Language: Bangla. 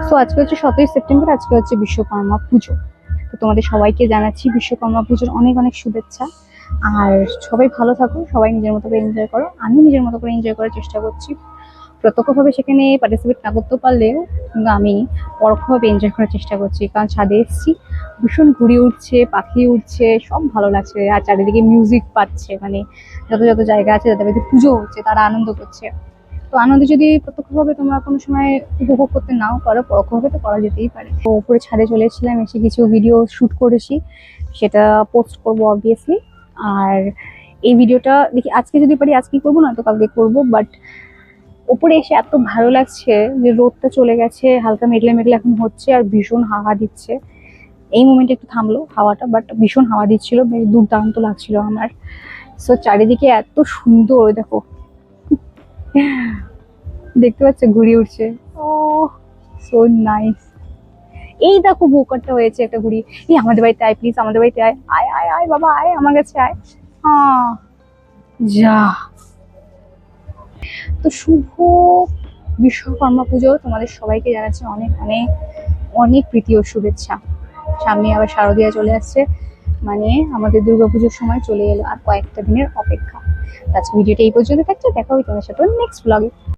সো আজকে হচ্ছে 17 সেপ্টেম্বর, আজকে হচ্ছে বিশ্বকর্মা পুজো। তো তোমাদের সবাইকে জানাচ্ছি বিশ্বকর্মা পুজোর অনেক অনেক শুভেচ্ছা। আর সবাই ভালো থাকো, সবাই নিজের মতো করে এনজয় করো। আমি নিজের মতো করে এনজয় করার চেষ্টা করছি, প্রত্যক্ষভাবে সেখানে পার্টিসিপেট না করতে পারলেও কিন্তু আমি পরোক্ষভাবে এনজয় করার চেষ্টা করছি। কারণ ছাদে এসেছি, ভীষণ ঘুড়ি উঠছে, পাখি উঠছে, সব ভালো লাগছে। আর চারিদিকে মিউজিক পাচ্ছে, মানে যত যত জায়গা আছে যাদের বাড়িতে পুজো হচ্ছে তারা আনন্দ করছে। তো আনন্দ যদি প্রত্যক্ষভাবে তোমরা কোনো সময় উপভোগ করতে নাও পারো, পরোক্ষভাবে তো করা যেতেই পারে। তো উপরে ছাদে চলে এসেছিলাম, এসে কিছু ভিডিও শুট করেছি, সেটা পোস্ট করবো অবভিয়াসলি। আর এই ভিডিওটা দেখি আজকে যদি পারি আজকেই করবো, না তো কালকে করবো। বাট উপরে এসে এত ভালো লাগছে যে রোদটা চলে গেছে, হালকা মেঘলা মেঘলা এখন হচ্ছে, আর ভীষণ হাওয়া দিচ্ছে। এই মোমেন্টে একটু থামলো হাওয়াটা, বাট ভীষণ হাওয়া দিচ্ছিল, বেশ দুর্দান্ত লাগছিল আমার। সো চারিদিকে এত সুন্দর, দেখো দেখতে পাচ্ছ ঘুড়ি উঠছে। ও সো নাইস। এই দেখো বোকারটা হয়েছে একটা ঘুড়ি। এই আমাদের বাড়িতে আয় প্লিজ, আমাদের বাড়িতে আয়, আয় আয় আয় বাবা আয়, আমার কাছে আয়। যা। তো শুভ বিশ্বকর্মা পুজো তোমাদের সবাইকে জানাচ্ছি অনেক অনেক অনেক প্রীতি ও শুভেচ্ছা। সামনে আবার শারদীয়া চলে আসছে, মানে আমাদের দুর্গাপুজোর সময় চলে এলো, আর কয়েকটা দিনের অপেক্ষা। আজকে ভিডিওটা এই পর্যন্ত থাকছে, দেখা হবে তোমার সাথে নেক্সট ব্লগে।